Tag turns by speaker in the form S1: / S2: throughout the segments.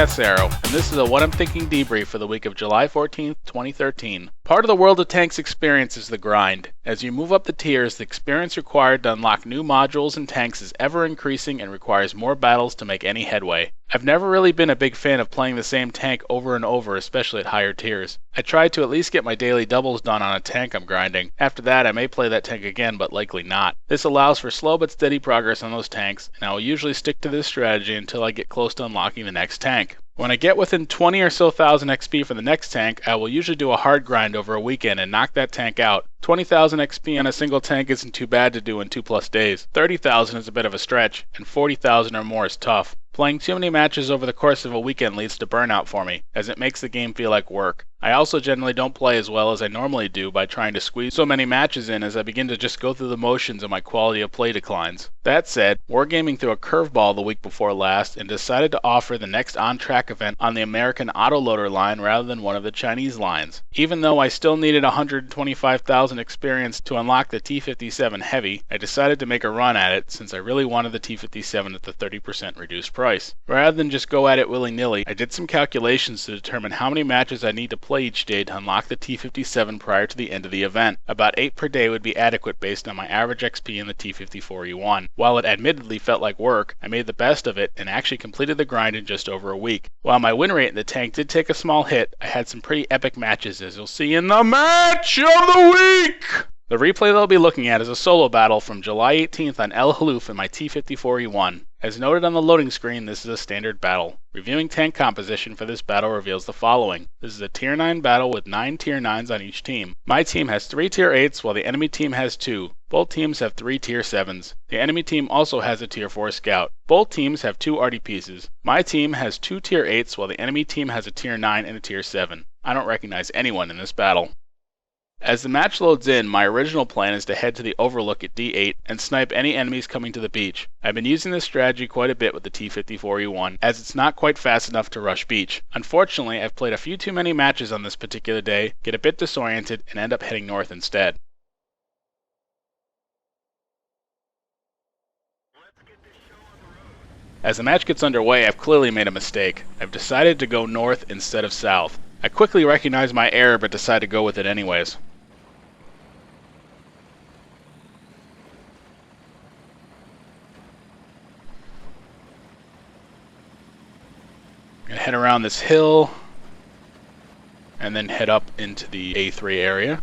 S1: Death's Arrow, and this is a WoT I'm Thinking Debrief for the week of July 14th, 2013. Part of the World of Tanks experience is the grind. As you move up the tiers, the experience required to unlock new modules and tanks is ever increasing and requires more battles to make any headway. I've never really been a big fan of playing the same tank over and over, especially at higher tiers. I try to at least get my daily doubles done on a tank I'm grinding. After that, I may play that tank again, but likely not. This allows for slow but steady progress on those tanks, and I will usually stick to this strategy until I get close to unlocking the next tank. When I get within 20 or so thousand XP for the next tank, I will usually do a hard grind over a weekend and knock that tank out. 20,000 XP on a single tank isn't too bad to do in 2+ days. 30,000 is a bit of a stretch, and 40,000 or more is tough. Playing too many matches over the course of a weekend leads to burnout for me, as it makes the game feel like work. I also generally don't play as well as I normally do by trying to squeeze so many matches in as I begin to just go through the motions and my quality of play declines. That said, Wargaming threw a curveball the week before last and decided to offer the next on-track event on the American autoloader line rather than one of the Chinese lines. Even though I still needed 125,000 experience to unlock the T57 Heavy, I decided to make a run at it since I really wanted the T57 at the 30% reduced price. Rather than just go at it willy-nilly, I did some calculations to determine how many matches I need to play each day to unlock the T57 prior to the end of the event. About 8 per day would be adequate based on my average XP in the T54E1. While it admittedly felt like work, I made the best of it and actually completed the grind in just over a week. While my win rate in the tank did take a small hit, I had some pretty epic matches, as you'll see in the match of the week! The replay they'll be looking at is a solo battle from July 18th on Haluf in my T54E1. As noted on the loading screen, this is a standard battle. Reviewing tank composition for this battle reveals the following. This is a Tier 9 battle with 9 Tier 9s on each team. My team has 3 Tier 8s while the enemy team has 2. Both teams have 3 Tier 7s. The enemy team also has a Tier 4 scout. Both teams have 2 arty pieces. My team has 2 Tier 8s while the enemy team has a Tier 9 and a Tier 7. I don't recognize anyone in this battle. As the match loads in, my original plan is to head to the overlook at D8 and snipe any enemies coming to the beach. I've been using this strategy quite a bit with the T54E1, as it's not quite fast enough to rush beach. Unfortunately, I've played a few too many matches on this particular day, get a bit disoriented, and end up heading north instead. As the match gets underway, I've clearly made a mistake. I've decided to go north instead of south. I quickly recognize my error, but decide to go with it anyways. I'm gonna head around this hill and then head up into the A3 area.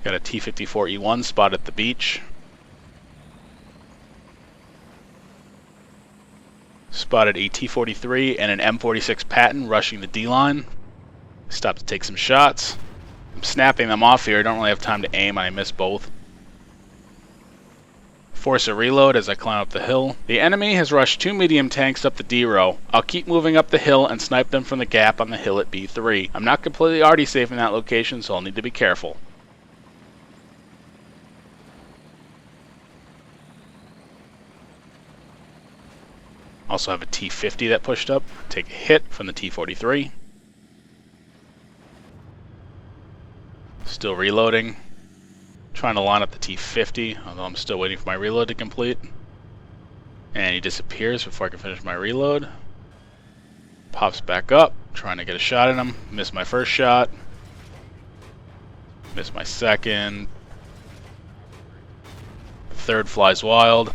S1: Got a T54E1 spot at the beach. Spotted a T43 and an M46 Patton rushing the D-line. Stopped to take some shots. I'm snapping them off here. I don't really have time to aim, and I miss both. Force a reload as I climb up the hill. The enemy has rushed 2 medium tanks up the D row. I'll keep moving up the hill and snipe them from the gap on the hill at B3. I'm not completely arty safe in that location, so I'll need to be careful. Also have a T50 that pushed up. Take a hit from the T43. Still reloading. Trying to line up the T50, although I'm still waiting for my reload to complete. And he disappears before I can finish my reload. Pops back up, trying to get a shot at him. Miss my first shot. Miss my second. Third flies wild.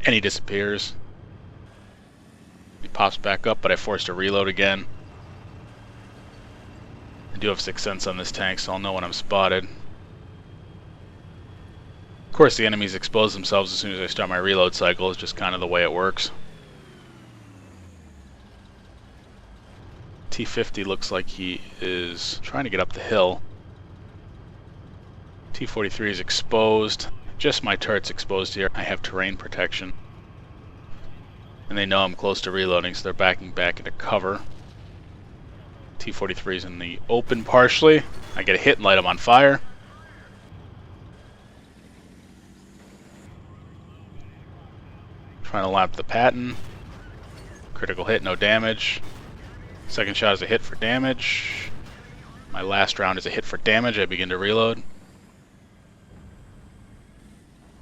S1: And he disappears. He pops back up, but I forced a reload again. I do have 6th sense on this tank, so I'll know when I'm spotted. Of course, the enemies expose themselves as soon as I start my reload cycle. It's just kind of the way it works. T50 looks like he is trying to get up the hill. T43 is exposed. Just my turret's exposed here. I have terrain protection. And they know I'm close to reloading, so they're backing back into cover. T43 is in the open partially. I get a hit and light him on fire. Trying to lap the Patton. Critical hit, no damage. Second shot is a hit for damage. My last round is a hit for damage. I begin to reload.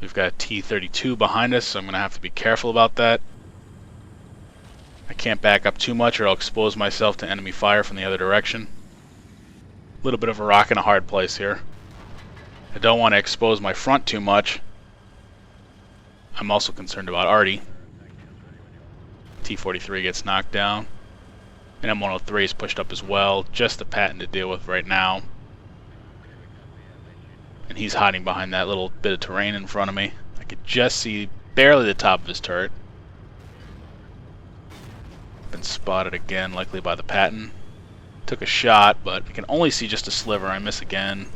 S1: We've got a T-32 behind us, so I'm going to have to be careful about that. I can't back up too much or I'll expose myself to enemy fire from the other direction. A little bit of a rock and a hard place here. I don't want to expose my front too much. I'm also concerned about Artie. T-43 gets knocked down. And M103 is pushed up as well. Just a Patton to deal with right now. And he's hiding behind that little bit of terrain in front of me. I could just see barely the top of his turret. Been spotted again, likely by the Patton. Took a shot, but I can only see just a sliver. I miss again.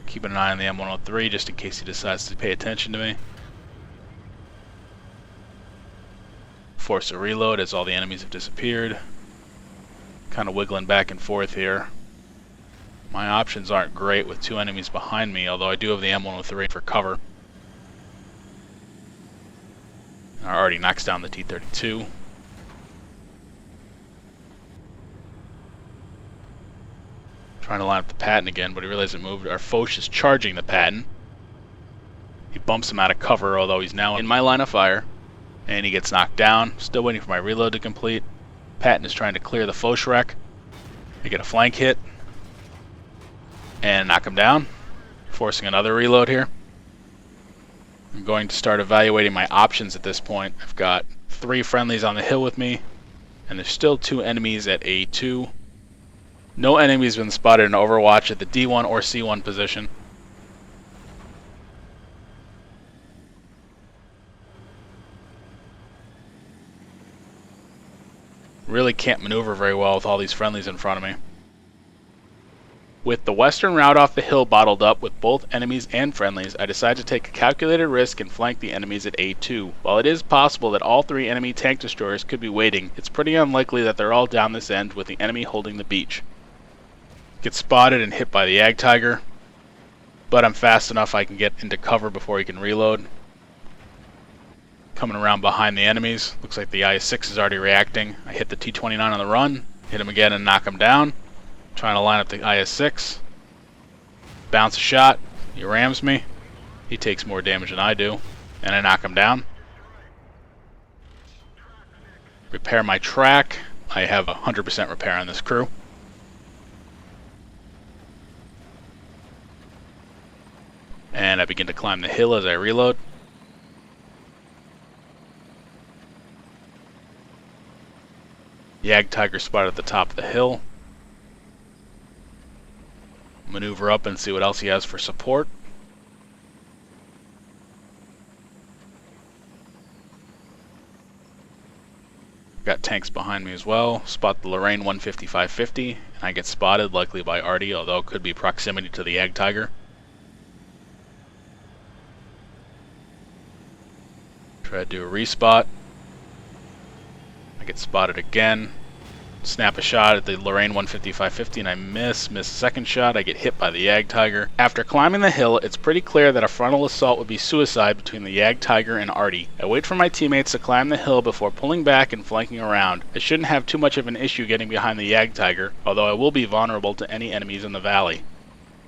S1: Keeping an eye on the M103 just in case he decides to pay attention to me. Force a reload as all the enemies have disappeared. Kind of wiggling back and forth here. My options aren't great with two enemies behind me, although I do have the M103 for cover. I already knocks down the T-32. Trying to line up the Patton again, but he realized it moved. Our Foch is charging the Patton. He bumps him out of cover, although he's now in my line of fire. And he gets knocked down. Still waiting for my reload to complete. Patton is trying to clear the Foch wreck. I get a flank hit. And knock him down. Forcing another reload here. I'm going to start evaluating my options at this point. I've got 3 friendlies on the hill with me. And there's still 2 enemies at A2. No enemies been spotted in Overwatch at the D1 or C1 position. Really can't maneuver very well with all these friendlies in front of me. With the western route off the hill bottled up with both enemies and friendlies, I decide to take a calculated risk and flank the enemies at A2. While it is possible that all 3 enemy tank destroyers could be waiting, it's pretty unlikely that they're all down this end with the enemy holding the beach. Get spotted and hit by the Ag Tiger, but I'm fast enough I can get into cover before he can reload. Coming around behind the enemies, looks like the IS-6 is already reacting. I hit the T-29 on the run, hit him again and knock him down. Trying to line up the IS-6. Bounce a shot, he rams me. He takes more damage than I do, and I knock him down. Repair my track. I have 100% repair on this crew. And I begin to climb the hill as I reload. Ag Tiger spotted at the top of the hill. Maneuver up and see what else he has for support. Got tanks behind me as well. Spot the Lorraine 155-50, and I get spotted, likely by Artie, although it could be proximity to the Ag Tiger. Try to do a respot. I get spotted again. Snap a shot at the Lorraine 155-50 and I miss a second shot. I get hit by the Ag Tiger. After climbing the hill, it's pretty clear that a frontal assault would be suicide between the Ag Tiger and Artie. I wait for my teammates to climb the hill before pulling back and flanking around. I shouldn't have too much of an issue getting behind the Ag Tiger, although I will be vulnerable to any enemies in the valley.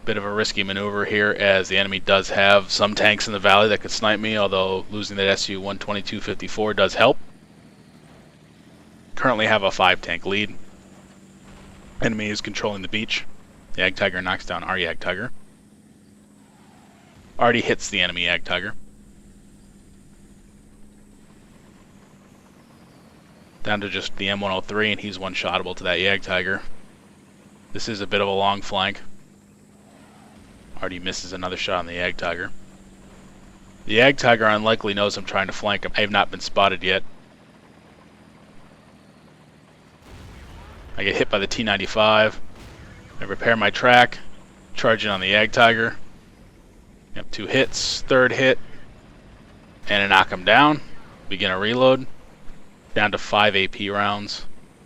S1: Bit of a risky maneuver here as the enemy does have some tanks in the valley that could snipe me, although losing that Su-122-54 does help. Currently have a 5-tank lead. Enemy is controlling the beach. The Ag Tiger knocks down our Ag Tiger. Artie hits the enemy Ag Tiger. Down to just the M103 and he's one-shottable to that Ag Tiger. This is a bit of a long flank. Artie misses another shot on the Ag Tiger. The Ag Tiger unlikely knows I'm trying to flank him. I have not been spotted yet. I get hit by the T-95. I repair my track, charging on the Ag Tiger. Yep, 2 hits, 3rd hit, and I knock him down. Begin a reload. Down to 5 AP rounds.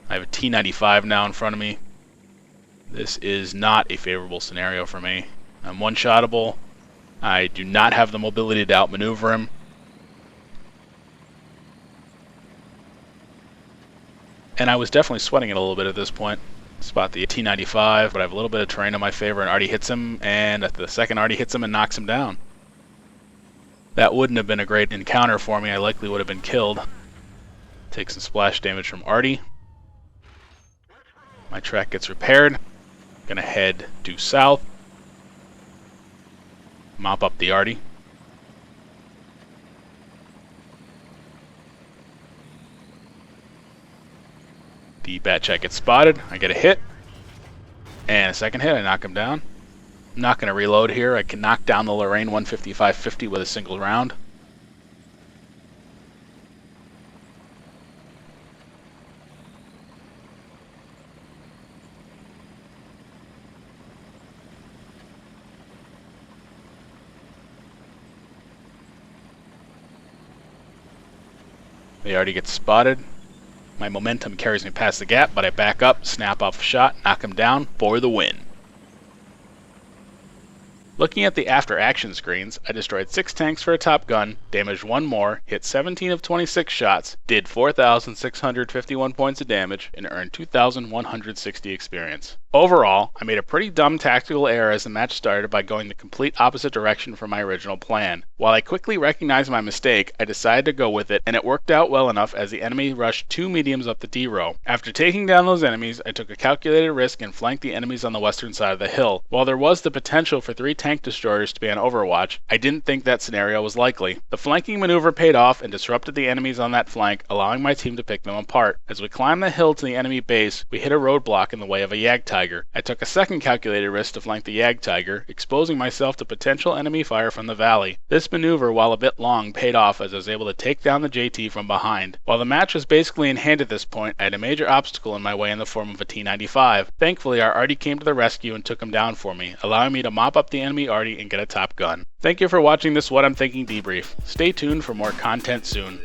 S1: I have a T-95 now in front of me. This is not a favorable scenario for me. I'm one-shottable. I do not have the mobility to outmaneuver him. And I was definitely sweating it a little bit at this point. Spot the T95, but I have a little bit of terrain in my favor, and Artie hits him, and the second Artie hits him and knocks him down. That wouldn't have been a great encounter for me. I likely would have been killed. Take some splash damage from Artie. My track gets repaired. Gonna head due south. Mop up the Artie. The bat check gets spotted. I get a hit. And a second hit, I knock him down. I'm not gonna reload here. I can knock down the Lorraine 155-50 with a single round. The Artie gets spotted. My momentum carries me past the gap, but I back up, snap off a shot, knock him down for the win. Looking at the after action screens, I destroyed 6 tanks for a top gun, damaged 1 more, hit 17 of 26 shots, did 4,651 points of damage, and earned 2,160 experience. Overall, I made a pretty dumb tactical error as the match started by going the complete opposite direction from my original plan. While I quickly recognized my mistake, I decided to go with it, and it worked out well enough as the enemy rushed 2 mediums up the D row. After taking down those enemies, I took a calculated risk and flanked the enemies on the western side of the hill. While there was the potential for 3 tank destroyers to be on overwatch, I didn't think that scenario was likely. The flanking maneuver paid off and disrupted the enemies on that flank, allowing my team to pick them apart. As we climbed the hill to the enemy base, we hit a roadblock in the way of a Jagdtiger. I took a second calculated risk to flank the Jagdtiger, exposing myself to potential enemy fire from the valley. This maneuver, while a bit long, paid off as I was able to take down the JT from behind. While the match was basically in hand at this point, I had a major obstacle in my way in the form of a T95. Thankfully, our Artie came to the rescue and took him down for me, allowing me to mop up the enemy Artie and get a top gun. Thank you for watching this WoT I'm Thinking Debrief. Stay tuned for more content soon.